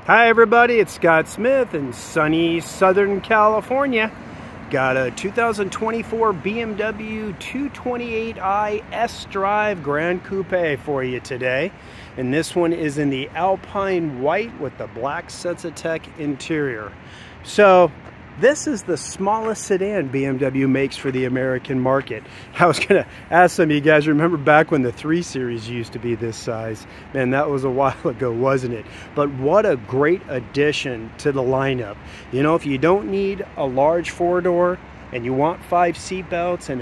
Hi everybody, it's Scott Smith in sunny Southern California. Got a 2024 BMW 228i iDrive Gran Coupe for you today. And this one is in the Alpine White with the black Sensatec interior. So this is the smallest sedan BMW makes for the American market. I was going to ask some of you guys, remember back when the 3 Series used to be this size? Man, that was a while ago, wasn't it? But what a great addition to the lineup. You know, if you don't need a large 4-door and you want 5 seat belts and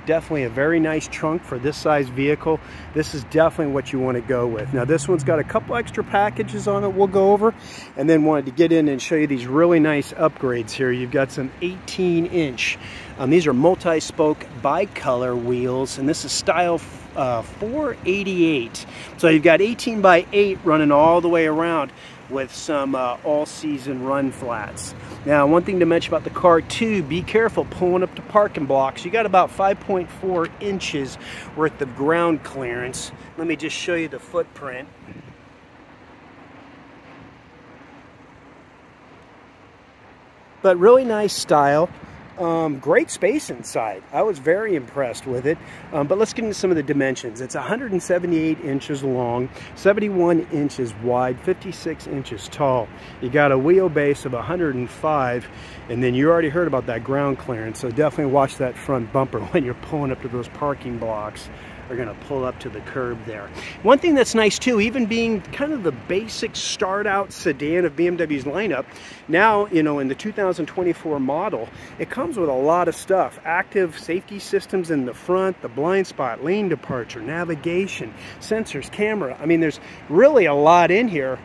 definitely a very nice trunk for this size vehicle, this is definitely what you want to go with. Now this one's got a couple extra packages on it we'll go over, and then wanted to get in and show you these really nice upgrades here. You've got some 18-inch, these are multi-spoke bicolor wheels, and this is style 488. So you've got 18 by 8 running all the way around with some all-season run flats. Now, one thing to mention about the car too, be careful pulling up to parking blocks. You got about 5.4 inches worth of ground clearance. Let me just show you the footprint. But really nice style. Great space inside. I was very impressed with it. But let's get into some of the dimensions. It's 178 inches long, 71 inches wide, 56 inches tall. You got a wheelbase of 105, and then you already heard about that ground clearance, so definitely watch that front bumper when you're pulling up to those parking blocks. Are going to pull up to the curb there. One thing that's nice too, even being kind of the basic start out sedan of BMW's lineup, now, you know, in the 2024 model, it comes with a lot of stuff. Active safety systems in the front, the blind spot, lane departure, navigation, sensors, camera. I mean, there's really a lot in here.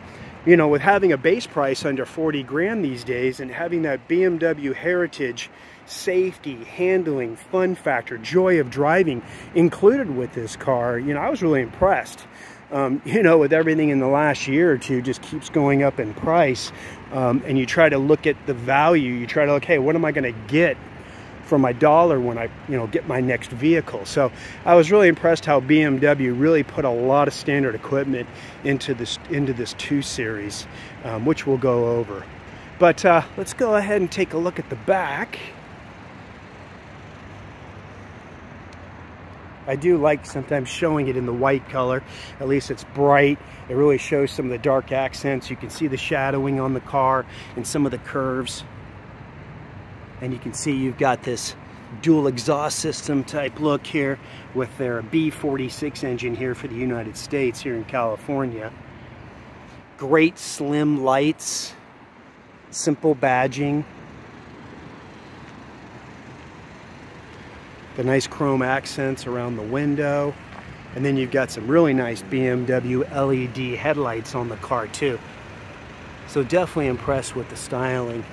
You know, with having a base price under 40 grand these days and having that BMW heritage, safety, handling, fun factor, joy of driving included with this car, you know, I was really impressed. You know, with everything in the last year or two just keeps going up in price, and you try to look at the value, you try to look, hey, what am I going to get for my dollar when I, you know, get my next vehicle? So I was really impressed how BMW really put a lot of standard equipment into this 2 Series, which we'll go over. But let's go ahead and take a look at the back. I do like sometimes showing it in the white color. At least it's bright. It really shows some of the dark accents. You can see the shadowing on the car and some of the curves. And you can see you've got this dual exhaust system type look here with their B46 engine here for the United States here in California. Great slim lights, simple badging. The nice chrome accents around the window. And then you've got some really nice BMW LED headlights on the car too. So definitely impressed with the styling.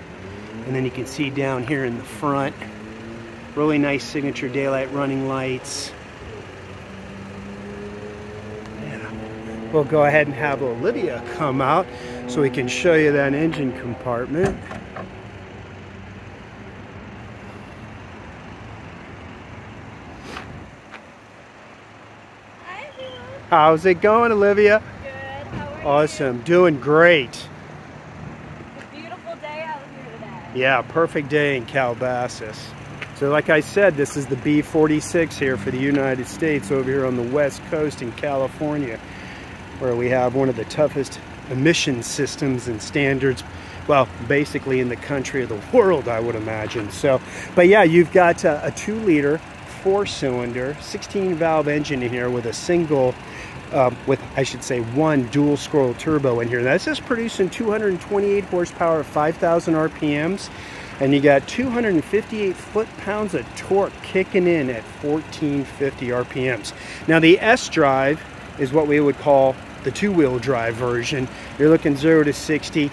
And then you can see down here in the front, really nice signature daylight running lights. Yeah. We'll go ahead and have Olivia come out so we can show you that engine compartment. How's it going, Olivia? Good. How are you? Awesome. Doing great. It's a beautiful day out here today. Yeah, perfect day in Calabasas. So like I said, this is the B46 here for the United States over here on the West Coast in California, where we have one of the toughest emission systems and standards, well, basically in the country of the world, I would imagine. So, but yeah, you've got a 2-liter, 4-cylinder, 16-valve engine in here with a single, with, I should say, 1 dual scroll turbo in here. That's just producing 228 horsepower at 5,000 RPMs, and you got 258 foot-pounds of torque kicking in at 1450 RPMs. Now the S-Drive is what we would call the 2-wheel drive version. You're looking 0 to 60,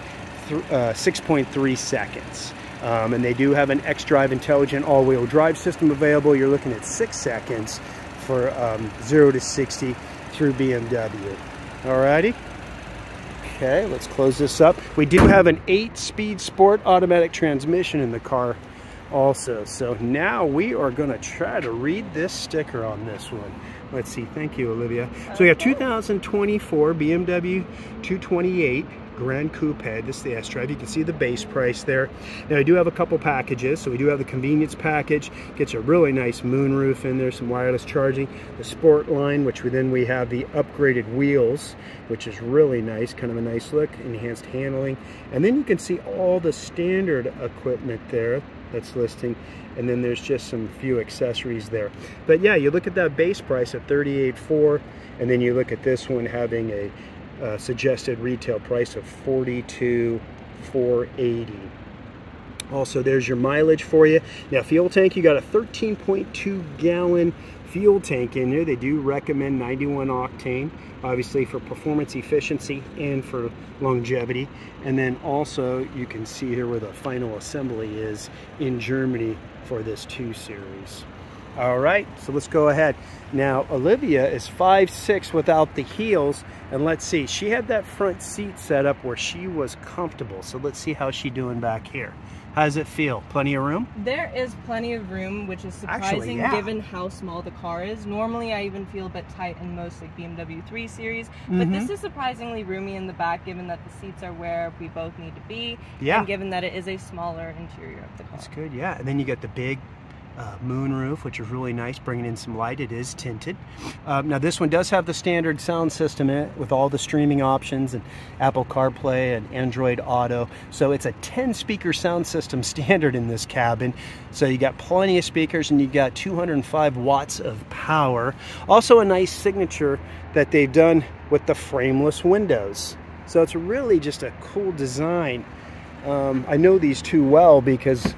6.3 seconds. And they do have an X-Drive intelligent all-wheel drive system available. You're looking at 6 seconds for 0 to 60 through BMW. Alrighty. Okay, let's close this up. We do have an 8-speed sport automatic transmission in the car also. So now we are going to try to read this sticker on this one. Let's see. Thank you, Olivia. So we have 2024 BMW 228 Gran Coupe. This is the S-Drive. You can see the base price there. Now, I do have a couple packages. So we do have the convenience package. Gets a really nice moonroof in there, some wireless charging. The Sport line, which we have the upgraded wheels, which is really nice, kind of a nice look, enhanced handling. And then you can see all the standard equipment there that's listing. And then there's just some few accessories there. But yeah, you look at that base price at $38,400, and then you look at this one having a suggested retail price of $42,480. Also, there's your mileage for you. Now, fuel tank, you got a 13.2 gallon fuel tank in there. They do recommend 91 octane, obviously for performance efficiency and for longevity. And then also you can see here where the final assembly is in Germany for this 2 Series. All right, so let's go ahead. Now, Olivia is 5'6" without the heels, and let's see, she had that front seat set up where she was comfortable. So let's see how she's doing back here. How does it feel? Plenty of room? There is plenty of room, which is surprising given how small the car is. Normally, I even feel a bit tight in most like BMW 3 Series, but this is surprisingly roomy in the back, given that the seats are where we both need to be, and given that it is a smaller interior of the car. That's good, yeah. And then you got the big moonroof, which is really nice, bringing in some light. It is tinted. Now this one does have the standard sound system in it with all the streaming options and Apple CarPlay and Android Auto. So it's a 10-speaker sound system standard in this cabin. So you got plenty of speakers and you got 205 watts of power. Also a nice signature that they've done with the frameless windows. So it's really just a cool design. I know these two well because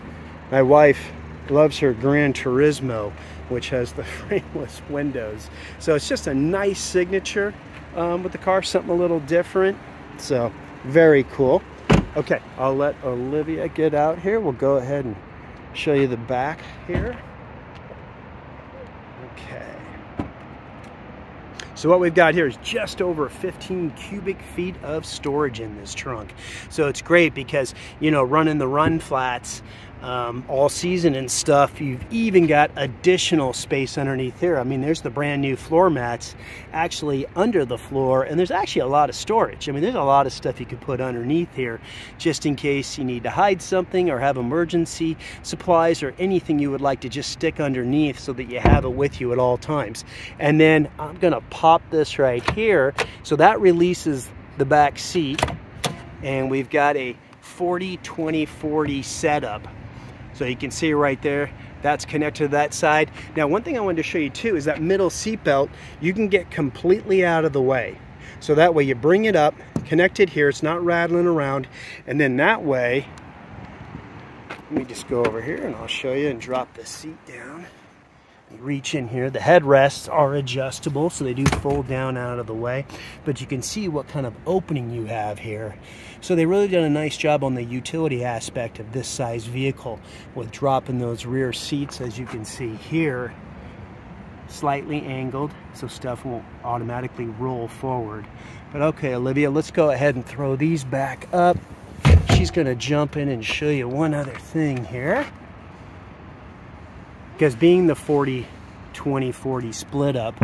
my wife loves her Gran Turismo, which has the frameless windows. So it's just a nice signature with the car, something a little different. So very cool. Okay, I'll let Olivia get out here. We'll go ahead and show you the back here. Okay. So what we've got here is just over 15 cubic feet of storage in this trunk. So it's great because, you know, running the run flats all season and stuff, you've even got additional space underneath here. I mean, there's the brand new floor mats actually under the floor, and there's actually a lot of storage. I mean, there's a lot of stuff you could put underneath here just in case you need to hide something or have emergency supplies or anything you would like to just stick underneath so that you have it with you at all times. And then I'm gonna pop this right here. So that releases the back seat, and we've got a 40-20-40 setup. So you can see right there, that's connected to that side. Now, one thing I wanted to show you too is that middle seat belt, you can get completely out of the way. So that way you bring it up, connect it here, it's not rattling around, and then that way, let me just go over here and I'll show you and drop the seat down. You reach in here, the headrests are adjustable, so they do fold down out of the way, but you can see what kind of opening you have here. So they really done a nice job on the utility aspect of this size vehicle with dropping those rear seats, as you can see here, slightly angled so stuff won't automatically roll forward. But okay, Olivia, let's go ahead and throw these back up. She's going to jump in and show you one other thing here. Because being the 40-20-40 split up,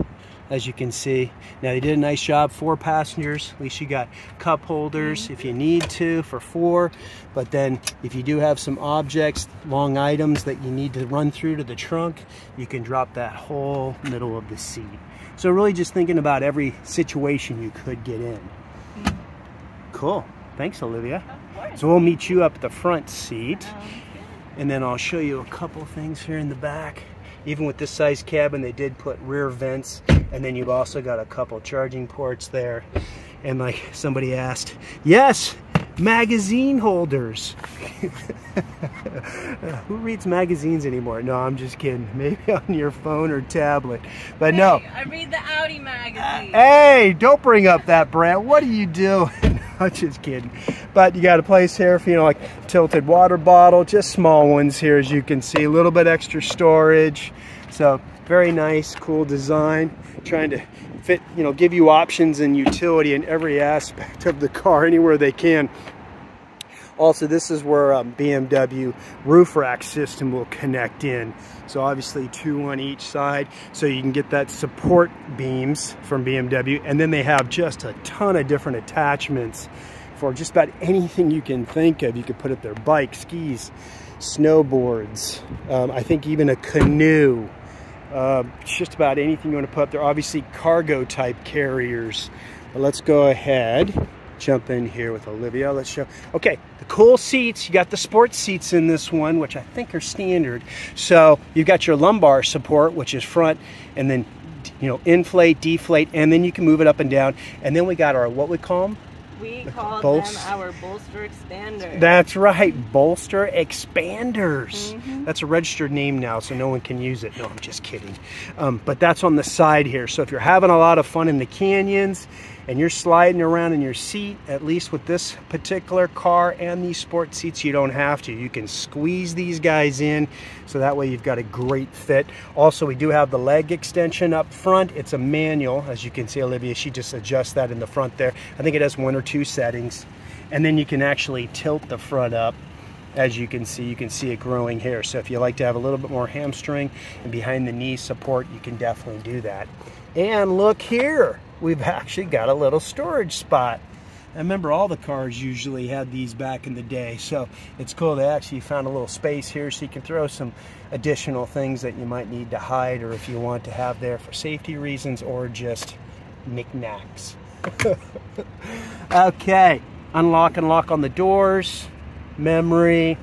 as you can see, now they did a nice job, 4 passengers. At least you got cup holders if you need to for 4. But then if you do have some objects, long items that you need to run through to the trunk, you can drop that whole middle of the seat. So really just thinking about every situation you could get in. Cool. Thanks, Olivia. So we'll meet you up at the front seat. And then I'll show you a couple things here in the back. Even with this size cabin, they did put rear vents, and then you've also got a couple charging ports there. And like somebody asked, yes, magazine holders. Who reads magazines anymore? No, I'm just kidding. Maybe on your phone or tablet. But hey, no. I read the Audi magazine. Hey, don't bring up that brand. What are you doing? I'm just kidding. But you got a place here for, you know, like tilted water bottle, just small ones here, as you can see. A little bit extra storage. So very nice, cool design. Trying to fit, you know, give you options and utility in every aspect of the car, anywhere they can. Also, this is where BMW roof rack system will connect in. So obviously 2 on each side, so you can get that support beams from BMW. And then they have just a ton of different attachments for just about anything you can think of. You could put up their bikes, skis, snowboards, I think even a canoe, just about anything you want to put up there. Obviously cargo type carriers. But let's go ahead, jump in here with Olivia. Let's show. Okay, the cool seats. You got the sports seats in this one, which I think are standard. So you've got your lumbar support, which is front, and then, you know, inflate, deflate, and then you can move it up and down. And then we got our, what we call them? We call them our bolster expanders. That's right, bolster expanders. That's a registered name now, so no one can use it. No, I'm just kidding. But that's on the side here. So if you're having a lot of fun in the canyons and you're sliding around in your seat, at least with this particular car and these sport seats, you don't have to. You can squeeze these guys in, so that way you've got a great fit. Also, we do have the leg extension up front. It's a manual. As you can see, Olivia, she just adjusts that in the front there. I think it has 1 or 2 settings. And then you can actually tilt the front up. As you can see it growing here. So if you like to have a little bit more hamstring and behind the knee support, you can definitely do that. And look here, we've actually got a little storage spot. I remember all the cars usually had these back in the day, so it's cool they actually found a little space here so you can throw some additional things that you might need to hide, or if you want to have there for safety reasons, or just knickknacks. Okay, unlock and lock on the doors, memory,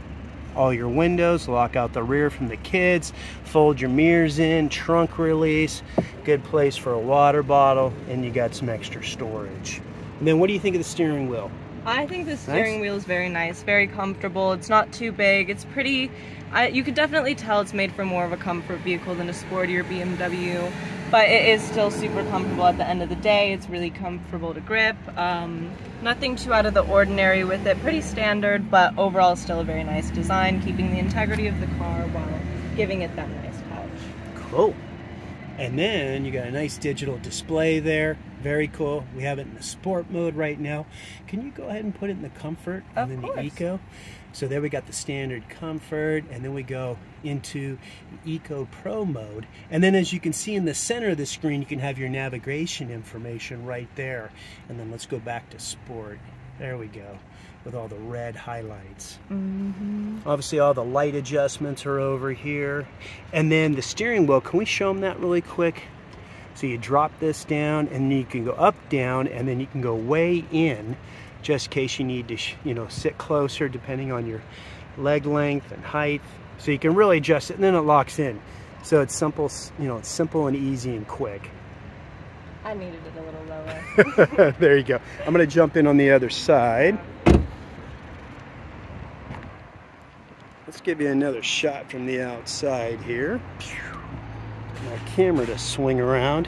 all your windows, lock out the rear from the kids, fold your mirrors in, trunk release, good place for a water bottle, and you got some extra storage. And then what do you think of the steering wheel? I think the steering wheel is very nice, very comfortable. It's not too big. It's pretty, you could definitely tell it's made for more of a comfort vehicle than a sporty or BMW, but it is still super comfortable at the end of the day. It's really comfortable to grip. Nothing too out of the ordinary with it. Pretty standard, but overall still a very nice design, keeping the integrity of the car while giving it that nice touch. Cool. And then you got a nice digital display there. Very cool. We have it in the sport mode right now. Can you go ahead and put it in the comfort and then the eco? So there we got the standard comfort, and then we go into the Eco Pro mode. And then as you can see in the center of the screen, you can have your navigation information right there. And then let's go back to sport. There we go, with all the red highlights. Obviously all the light adjustments are over here. And then the steering wheel, can we show them that really quick? So you drop this down, and you can go up, down, and then you can go way in, just in case you need to, you know, sit closer depending on your leg length and height. So you can really adjust it, and then it locks in. So it's simple, you know, it's simple and easy and quick. I needed it a little lower. There you go. I'm going to jump in on the other side. Let's give you another shot from the outside here. My camera to swing around.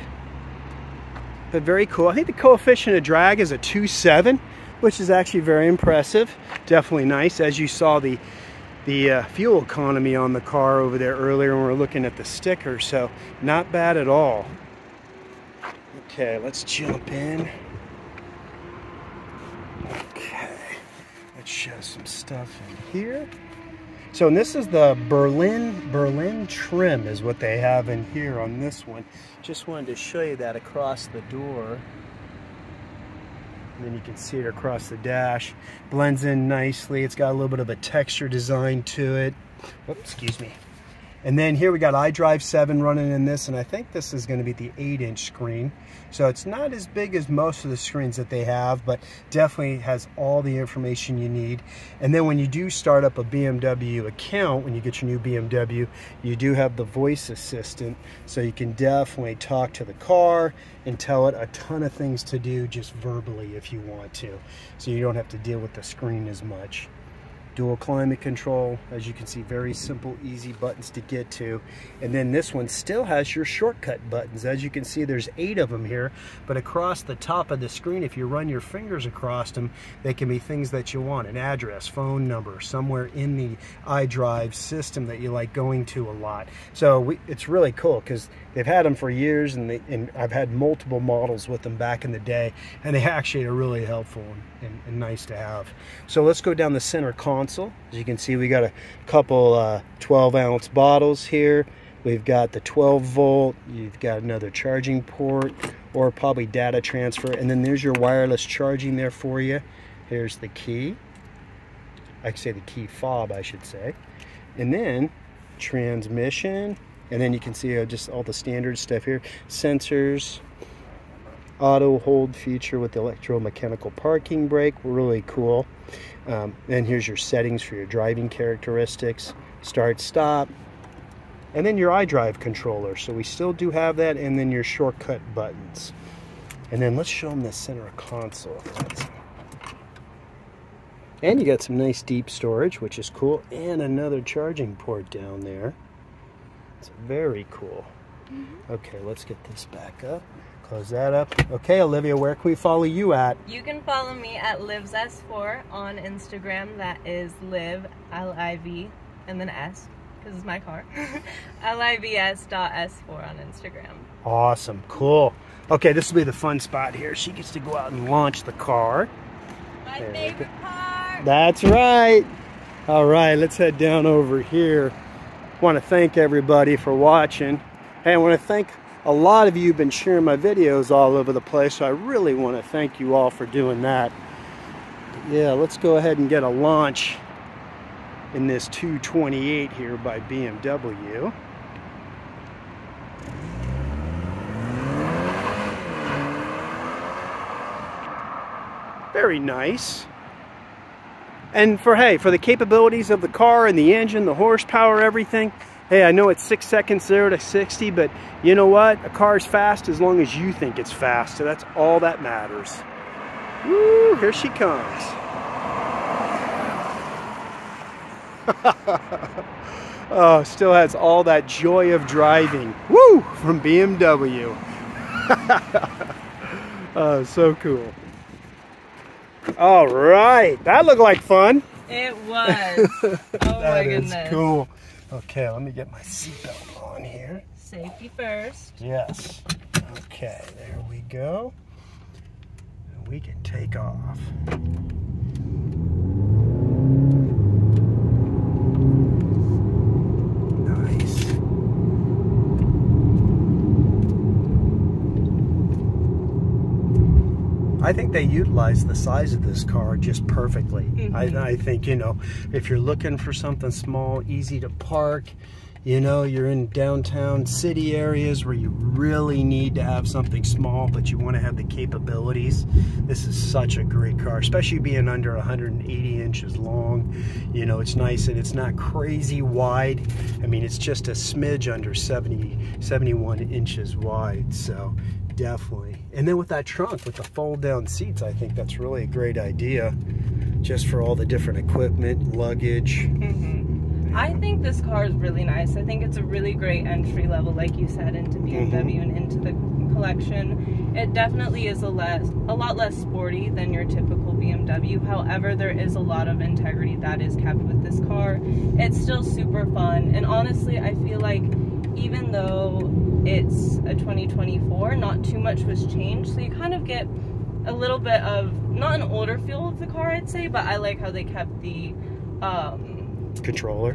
But very cool. I think the coefficient of drag is a 2.7, which is actually very impressive. Definitely nice. As you saw the fuel economy on the car over there earlier when we were looking at the sticker, so not bad at all. Okay, let's jump in. Okay, let's show some stuff in here. So, and this is the Berlin trim is what they have in here on this one. Just wanted to show you that across the door. And then you can see it across the dash. Blends in nicely. It's got a little bit of a texture design to it. Oops, excuse me. And then here we got iDrive 7 running in this, and I think this is going to be the 8-inch screen. So it's not as big as most of the screens that they have, but definitely has all the information you need. And then when you do start up a BMW account, when you get your new BMW, you do have the voice assistant, so you can definitely talk to the car and tell it a ton of things to do just verbally if you want to. So you don't have to deal with the screen as much. dual climate control. As you can see, very simple, easy buttons to get to. And then this one still has your shortcut buttons. As you can see, there's 8 of them here, but across the top of the screen, if you run your fingers across them, they can be things that you want: an address, phone number, somewhere in the iDrive system that you like going to a lot. So it's really cool because they've had them for years, and I've had multiple models with them back in the day, and they actually are really helpful and nice to have. So let's go down the center console. As you can see, we got a couple 12-ounce bottles here. We've got the 12-volt. You've got another charging port, or probably data transfer, and then there's your wireless charging there for you. Here's the key. I could say the key fob, I should say. And then transmission, and then you can see just all the standard stuff here. Sensors, auto hold feature with the electromechanical parking brake, really cool. Then here's your settings for your driving characteristics, start, stop, and then your iDrive controller. So we still do have that, and then your shortcut buttons. And then let's show them the center console. And you got some nice deep storage, which is cool, and another charging port down there. It's very cool. Okay, let's get this back up. Close that up. Okay, Olivia, where can we follow you at? You can follow me at LivsS4 on Instagram. That is Liv, L-I-V, and then S, because it's my car. LIVS.S4 on Instagram. Awesome, cool. Okay, this will be the fun spot here. She gets to go out and launch the car. My favorite part. That's right. All right, let's head down over here. I want to thank everybody for watching. Hey, I want to thank a lot of you who've been sharing my videos all over the place, so I really want to thank you all for doing that. Yeah, let's go ahead and get a launch in this 228 here by BMW. Very nice. And for the capabilities of the car and the engine, the horsepower, everything, hey, I know it's 6 seconds 0 to 60, but you know what? A car's fast as long as you think it's fast, so that's all that matters. Woo, here she comes. Oh, still has all that joy of driving. Woo, from BMW. Oh, so cool. All right, that looked like fun. It was. Oh my goodness. That is cool. Okay, let me get my seatbelt on here. Safety first. Yes. Okay, there we go. And we can take off. Nice. I think they utilize the size of this car just perfectly. I think, you know, if you're looking for something small, easy to park, you know, you're in downtown city areas where you really need to have something small, but you want to have the capabilities, this is such a great car, especially being under 180 inches long. You know, it's nice, and it's not crazy wide. I mean, it's just a smidge under 71 inches wide, so definitely. And then with that trunk, with the fold down seats, I think that's really a great idea, just for all the different equipment, luggage. I think this car is really nice. I think it's a really great entry level, like you said, into BMW and into the collection. It definitely is a lot less sporty than your typical BMW. However, there is a lot of integrity that is kept with this car. It's still super fun, and honestly, I feel like even though it's a 2024, not too much was changed, so you kind of get a little bit of, not an older feel of the car, I'd say, but I like how they kept the controller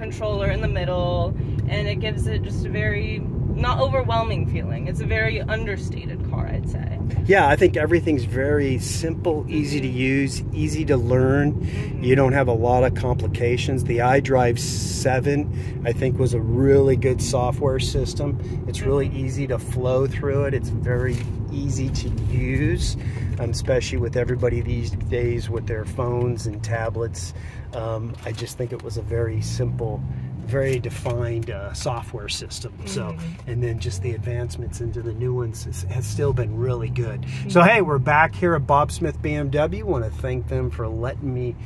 in the middle, and it gives it just a very not overwhelming feeling. It's a very understated car, I'd say. Yeah, I think everything's very simple, easy to use, easy to learn. You don't have a lot of complications. The iDrive 7, I think, was a really good software system. It's really easy to flow through it. It's very easy to use, especially with everybody these days with their phones and tablets. I just think it was a very simple, very defined software system. So, and then just the advancements into the new ones has still been really good. So hey, we're back here at Bob Smith BMW. Want to thank them for letting me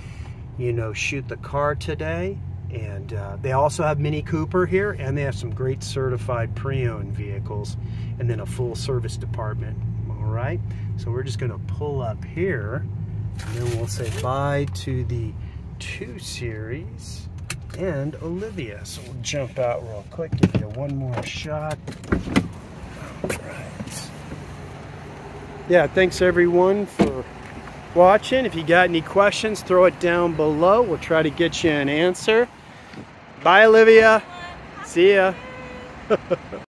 you know, shoot the car today. And they also have Mini Cooper here, and they have some great certified pre-owned vehicles, and then a full service department. All right, so we're just going to pull up here, and then we'll say bye to the 2 Series and Olivia. So we'll jump out real quick, give you one more shot. All right. Yeah, thanks everyone for watching. If you got any questions, throw it down below. We'll try to get you an answer. Bye, Olivia. See ya.